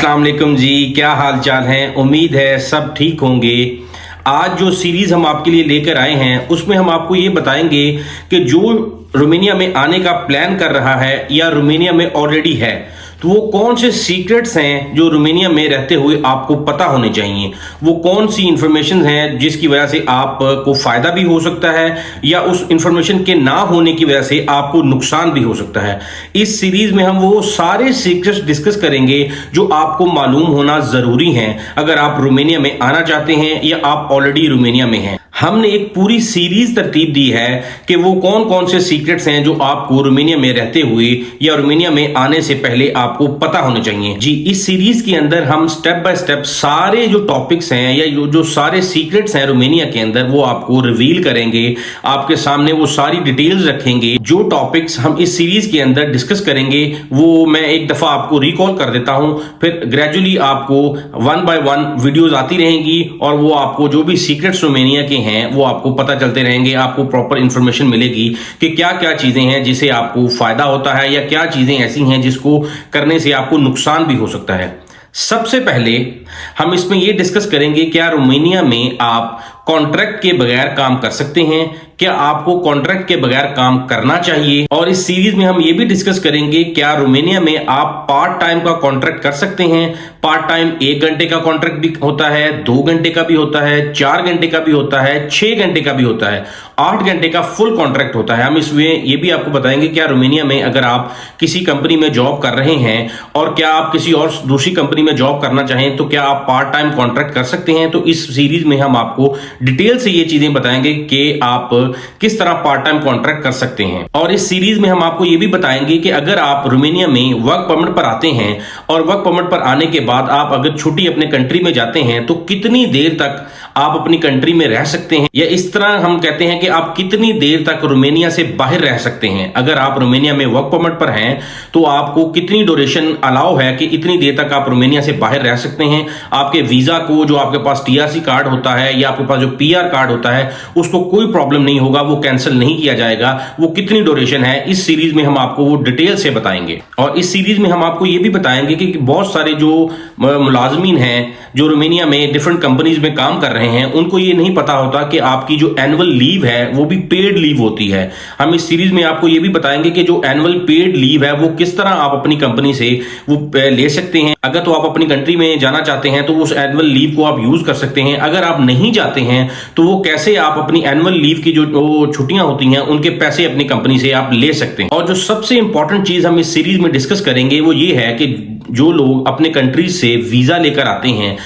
अस्सलाम वालेकुम जी, क्या हाल चाल है। उम्मीद है सब ठीक होंगे। आज जो सीरीज हम आपके लिए लेकर आए हैं उसमें हम आपको ये बताएंगे कि जो रोमानिया में आने का प्लान कर रहा है या रोमानिया में ऑलरेडी है तो वो कौन से सीक्रेट्स हैं जो रोमानिया में रहते हुए आपको पता होने चाहिए। वो कौन सी इंफॉर्मेशन हैं जिसकी वजह से आपको फायदा भी हो सकता है या उस इंफॉर्मेशन के ना होने की वजह से आपको नुकसान भी हो सकता है। इस सीरीज में हम वो सारे सीक्रेट्स डिस्कस करेंगे जो आपको मालूम होना जरूरी है अगर आप रोमानिया में आना चाहते हैं या आप ऑलरेडी रोमानिया में हैं। हमने एक पूरी सीरीज तरतीब दी है कि वो कौन कौन से सीक्रेट्स हैं जो आपको रोमानिया में रहते हुए या रोमानिया में आने से पहले आपको पता होने चाहिए। जी, इस सीरीज के अंदर हम स्टेप बाय स्टेप सारे जो टॉपिक्स हैं या जो सारे सीक्रेट्स हैं रोमानिया के अंदर वो आपको रिवील करेंगे, आपके सामने वो सारी डिटेल्स रखेंगे। जो टॉपिक्स हम इस सीरीज के अंदर डिस्कस करेंगे वो मैं एक दफा आपको रिकॉल कर देता हूं, फिर ग्रेजुअली आपको वन बाय वन वीडियोस आती रहेंगी और वो आपको जो भी सीक्रेट्स रोमानिया के हैं वो आपको पता चलते रहेंगे। आपको प्रॉपर इंफॉर्मेशन मिलेगी कि क्या क्या चीजें हैं जिसे आपको फायदा होता है या क्या चीजें ऐसी हैं जिसको करने से आपको नुकसान भी हो सकता है। सबसे पहले हम इसमें यह डिस्कस करेंगे क्या रोमानिया में आप कॉन्ट्रैक्ट के बगैर काम कर सकते हैं, क्या आपको कॉन्ट्रैक्ट के बगैर काम करना चाहिए। और इस सीरीज में हम ये भी डिस्कस करेंगे क्या रोमानिया में आप पार्ट टाइम का कॉन्ट्रैक्ट कर सकते हैं। पार्ट टाइम 1 घंटे का कॉन्ट्रैक्ट भी होता है, 2 घंटे का भी होता है, 4 घंटे का भी होता है, 6 घंटे का भी होता है, 8 घंटे का फुल कॉन्ट्रैक्ट होता है। हम इसमें ये भी आपको बताएंगे क्या रोमानिया में अगर आप किसी कंपनी में जॉब कर रहे हैं और क्या आप किसी और दूसरी कंपनी में जॉब करना चाहें तो क्या आप पार्ट टाइम कॉन्ट्रैक्ट कर सकते हैं। तो इस सीरीज में हम आपको डिटेल से ये चीजें बताएंगे कि आप किस तरह पार्ट टाइम कॉन्ट्रैक्ट कर सकते हैं। और इस सीरीज में हम आपको ये भी बताएंगे कि अगर आप रोमानिया में वर्क परमिट पर आते हैं और वर्क परमिट पर आने के बाद आप अगर छुट्टी अपने कंट्री में जाते हैं तो कितनी देर तक आप अपनी कंट्री में रह सकते हैं, या इस तरह हम कहते हैं कि आप कितनी देर तक रोमानिया से बाहर रह सकते हैं। अगर आप रोमानिया में वर्क परमिट पर हैं तो आपको कितनी ड्यूरेशन अलाउ है कि इतनी देर तक आप रोमानिया से बाहर रह सकते हैं। आपके वीजा को जो आपके पास टीआरसी कार्ड होता है या आपके पास जो पीआर कार्ड होता है उसको कोई प्रॉब्लम नहीं होगा, वो कैंसिल नहीं किया जाएगा। वो कितनी ड्यूरेशन है इस सीरीज में हम आपको वो डिटेल से बताएंगे। और इस सीरीज में हम आपको ये भी बताएंगे कि बहुत सारे जो मुलाजमीन हैं जो रोमानिया में डिफरेंट कंपनीज में काम कर रहे हैं उनको ये नहीं पता होता कि आपकी जो एनुअल लीव है वो भी पेड लीव होती है। हम इस सीरीज में आपको ये भी बताएंगे कि जो एनुअल पेड लीव है वो किस तरह आप अपनी कंपनी से वो ले सकते हैं। अगर तो आप अपनी कंट्री में जाना चाहते हैं तो उस एनुअल लीव को आप यूज कर सकते हैं। अगर आप नहीं जाते हैं तो वो कैसे आप अपनी एनुअल लीव की जो छुट्टियां होती हैं उनके पैसे अपनी कंपनी से आप ले सकते हैं। और जो सबसे इंपॉर्टेंट चीज हम इस सीरीज में डिस्कस करेंगे वो ये है कि जो लोग अपने कंट्री से वीजा लेकर आते हैं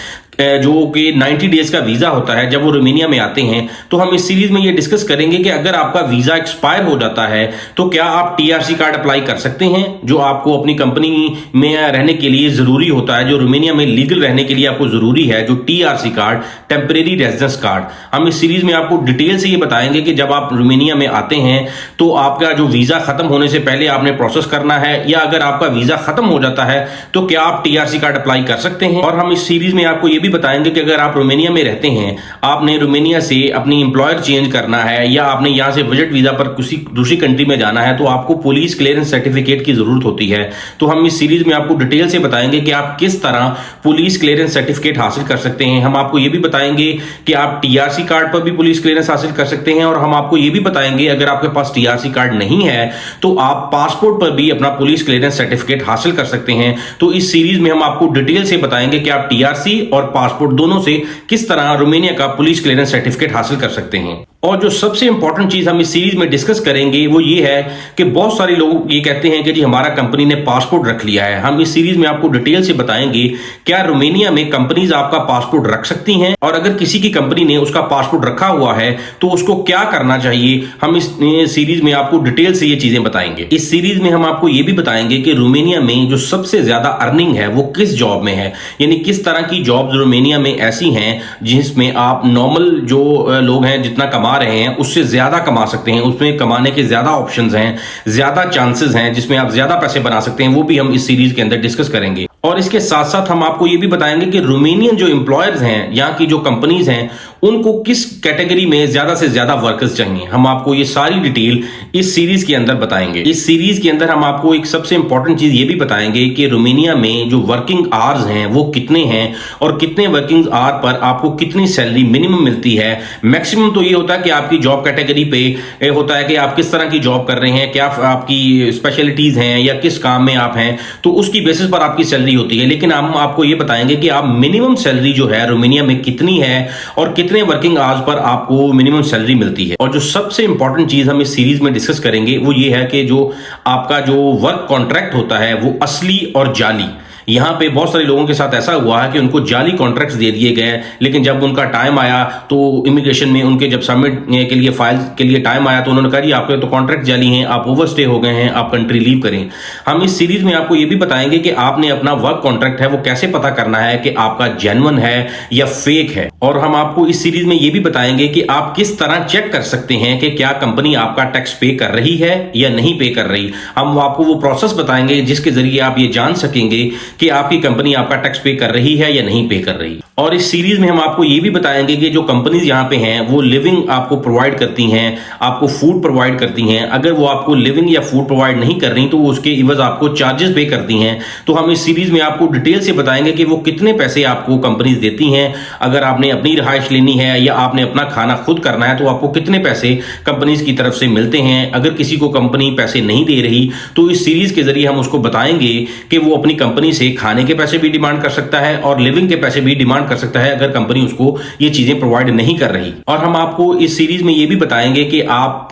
जो कि 90 डेज का वीजा होता है, जब वो रोमानिया में आते हैं तो हम इस सीरीज में ये डिस्कस करेंगे कि अगर आपका वीजा एक्सपायर हो जाता है तो क्या आप टीआरसी कार्ड अप्लाई कर सकते हैं जो आपको अपनी कंपनी में रहने के लिए जरूरी होता है, जो रोमानिया में लीगल रहने के लिए आपको जरूरी है, जो TRC card, temporary residence card. हम इस सीरीज में आपको डिटेल से ये बताएंगे कि जब आप रोमानिया में आते हैं तो आपका जो वीजा खत्म होने से पहले आपने प्रोसेस करना है, या अगर आपका वीजा खत्म हो जाता है तो क्या आप टीआरसी कार्ड अप्लाई कर सकते हैं। और हम इस सीरीज में आपको ये भी बताएंगे कि अगर आप रोमानिया में रहते हैं, आपने रोमानिया से अपनी एम्प्लॉयर चेंज करना है या आपने यहां से विजिट वीजा पर किसी दूसरी कंट्री में जाना है तो आपको पुलिस क्लियरेंस सर्टिफिकेट की जरूरत होती है। तो हम इस सीरीज में आपको डिटेल से बताएंगे कि आप किस तरह पुलिस क्लियरेंस सर्टिफिकेट हासिल कर सकते हैं। हम आपको यह भी बताएंगे कि आप टीआरसी कार्ड पर भी पुलिस क्लियरेंस हासिल कर सकते हैं। और हम आपको यह भी बताएंगे अगर आपके पास टीआरसी कार्ड नहीं है तो आप पासपोर्ट पर भी अपना पुलिस क्लियरेंस सर्टिफिकेट हासिल कर सकते हैं। तो इस सीरीज में हम आपको डिटेल से बताएंगे कि आप टीआरसी और पासपोर्ट दोनों से किस तरह रोमानिया का पुलिस क्लियरेंस सर्टिफिकेट हासिल कर सकते हैं। और जो सबसे इंपॉर्टेंट चीज हम इस सीरीज में डिस्कस करेंगे वो ये है कि बहुत सारे लोग ये कहते हैं कि जी हमारा कंपनी ने पासपोर्ट रख लिया है। हम इस सीरीज में आपको डिटेल से बताएंगे क्या रोमानिया में कंपनीज आपका पासपोर्ट रख सकती हैं, और अगर किसी की कंपनी ने उसका पासपोर्ट रखा हुआ है तो उसको क्या करना चाहिए। हम इस सीरीज में आपको डिटेल से ये चीजें बताएंगे। इस सीरीज में हम आपको ये भी बताएंगे कि रोमानिया में जो सबसे ज्यादा अर्निंग है वो किस जॉब में है, यानी किस तरह की जॉब रोमानिया में ऐसी हैं जिसमें आप नॉर्मल जो लोग हैं जितना कमा रहे हैं उससे ज्यादा कमा सकते हैं, उसमें कमाने के ज्यादा ऑप्शंस हैं, ज्यादा चांसेस हैं जिसमें आप ज्यादा पैसे बना सकते हैं। वो भी हम इस सीरीज के अंदर डिस्कस करेंगे। और इसके साथ साथ हम आपको ये भी बताएंगे कि रोमानियन जो एम्प्लॉयर्स हैं, यहाँ की जो कंपनीज हैं, उनको किस कैटेगरी में ज्यादा से ज्यादा वर्कर्स चाहिए, हम आपको ये सारी डिटेल इस सीरीज के अंदर बताएंगे। इस सीरीज के अंदर हम आपको एक सबसे इंपॉर्टेंट चीज ये भी बताएंगे कि रोमानिया में जो वर्किंग आवर्स हैं वो कितने हैं और कितने वर्किंग आवर पर आपको कितनी सैलरी मिनिमम मिलती है। मैक्सिमम तो ये होता है कि आपकी जॉब कैटेगरी पे होता है कि आप किस तरह की जॉब कर रहे हैं, क्या आपकी स्पेशलिटीज हैं या किस काम में आप हैं, तो उसकी बेसिस पर आपकी सैलरी होती है। लेकिन हम आपको ये बताएंगे कि आप मिनिमम सैलरी जो है रोमानिया में कितनी है और कितने वर्किंग आवर्स पर आपको मिनिमम सैलरी मिलती है। और जो सबसे इंपॉर्टेंट चीज हम इस सीरीज में डिस्कस करेंगे वो ये है कि जो आपका जो वर्क कॉन्ट्रैक्ट होता है वो असली और जाली। यहां पे बहुत सारे लोगों के साथ ऐसा हुआ है कि उनको जाली कॉन्ट्रैक्ट्स दे दिए गए, लेकिन जब उनका टाइम आया तो इमिग्रेशन में उनके जब सबमिट के लिए फाइल के लिए टाइम आया तो उन्होंने कहा जी आपके तो कॉन्ट्रैक्ट जाली हैं, आप ओवरस्टे हो गए हैं, आप कंट्री लीव करें। हम इस सीरीज में आपको ये भी बताएंगे कि आपने अपना वर्क कॉन्ट्रैक्ट है वो कैसे पता करना है कि आपका जेन्युइन है या फेक है। और हम आपको इस सीरीज में ये भी बताएंगे कि आप किस तरह चेक कर सकते हैं कि क्या कंपनी आपका टैक्स पे कर रही है या नहीं पे कर रही। हम आपको वो प्रोसेस बताएंगे जिसके जरिए आप ये जान सकेंगे कि आपकी कंपनी आपका टैक्स पे कर रही है या नहीं पे कर रही। और इस सीरीज में हम आपको ये भी बताएंगे कि जो कंपनीज यहाँ पे हैं वो लिविंग आपको प्रोवाइड करती हैं, आपको फूड प्रोवाइड करती हैं। अगर वो आपको लिविंग या फूड प्रोवाइड नहीं कर रही तो वो उसके इवज आपको चार्जेस पे करती हैं। तो हम इस सीरीज में आपको डिटेल से बताएंगे कि वो कितने पैसे आपको कंपनीज देती हैं। अगर आपने अपनी रिहाइश लेनी है या आपने अपना खाना खुद करना है तो आपको कितने पैसे कंपनीज की तरफ से मिलते हैं। अगर किसी को कंपनी पैसे नहीं दे रही तो इस सीरीज के जरिए हम उसको बताएंगे कि वो अपनी कंपनी से खाने के पैसे भी डिमांड कर सकता है और लिविंग के पैसे भी डिमांड कर सकता है अगर कंपनी उसको ये चीजें प्रोवाइड नहीं कर रही। और हम आपको इस सीरीज में ये भी बताएंगे कि आप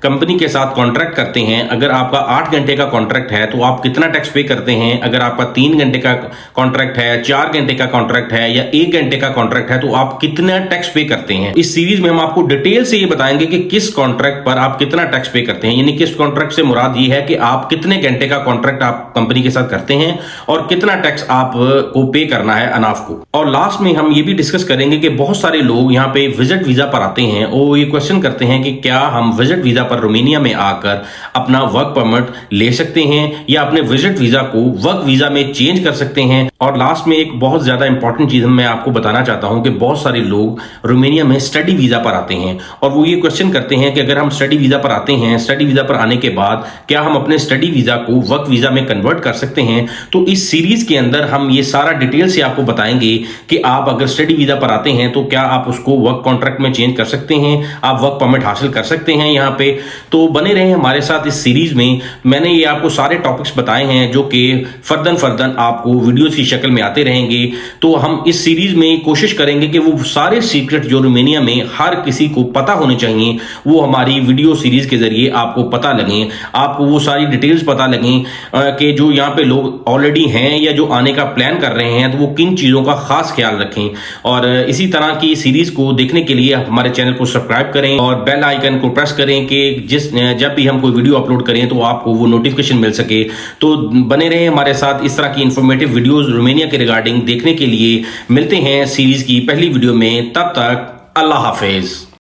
कंपनी के साथ कॉन्ट्रैक्ट करते हैं, अगर आपका 8 घंटे का कॉन्ट्रैक्ट है तो आप कितना टैक्स पे करते हैं। अगर आपका 3 घंटे का कॉन्ट्रैक्ट है, 4 घंटे का कॉन्ट्रैक्ट है या 1 घंटे का कॉन्ट्रैक्ट है तो आप कितना टैक्स पे करते हैं। इस सीरीज में हम आपको डिटेल से ये बताएंगे कि किस कॉन्ट्रैक्ट पर आप कितना टैक्स पे करते हैं। यानी किस कॉन्ट्रैक्ट से मुराद ये है कि आप कितने घंटे का कॉन्ट्रैक्ट आप कंपनी के साथ करते हैं और कितना टैक्स आप को पे करना है अनाफ को। और लास्ट में हम ये भी डिस्कस करेंगे कि बहुत सारे लोग यहाँ पे विजिट वीजा पर आते हैं और ये क्वेश्चन करते हैं कि क्या हम विजिट वीजा पर रोमानिया में आकर अपना वर्क परमिट ले सकते हैं या अपने विजिट वीजा को वर्क वीजा में चेंज कर सकते हैं। और लास्ट में एक बहुत ज्यादा इंपॉर्टेंट चीज मैं आपको बताना चाहता हूं कि बहुत सारे लोग रोमानिया में स्टडी वीजा पर आते हैं और वो ये क्वेश्चन करते हैं कि अगर हम स्टडी वीजा पर आते हैं, स्टडी वीजा पर आने के बाद क्या हम अपने स्टडी वीजा को वर्क वीजा में कन्वर्ट कर सकते हैं। तो इस सीरीज के अंदर हम ये सारा डिटेल से आपको बताएंगे कि आप अगर स्टडी वीजा पर आते हैं तो क्या आप उसको वर्क कॉन्ट्रैक्ट में चेंज कर सकते हैं, आप वर्क परमिट हासिल कर सकते हैं यहाँ पे। तो बने रहे हमारे साथ इस सीरीज में। मैंने ये आपको सारे टॉपिक्स बताए हैं जो कि फर्दन आपको वीडियोस की शक्ल में आते रहेंगे। तो हम इस सीरीज में कोशिश करेंगे कि वो सारे सीक्रेट जो रोमानिया में हर किसी को पता होने चाहिए वो हमारी वीडियो सीरीज के जरिए आपको पता लगे, आपको वो सारी डिटेल्स पता लगें कि जो यहाँ पे लोग ऑलरेडी हैं या जो आने का प्लान कर रहे हैं तो वो किन चीज़ों का खास ख्याल रखें। और इसी तरह की सीरीज को देखने के लिए आप हमारे चैनल को सब्सक्राइब करें और बेल आइकन को प्रेस करें कि जब भी हम कोई वीडियो अपलोड करें तो आपको वो नोटिफिकेशन मिल सके। तो बने रहें हमारे साथ। इस तरह की इंफॉर्मेटिव वीडियोस रोमानिया के रिगार्डिंग देखने के लिए मिलते हैं सीरीज की पहली वीडियो में। तब तक अल्लाह हाफिज।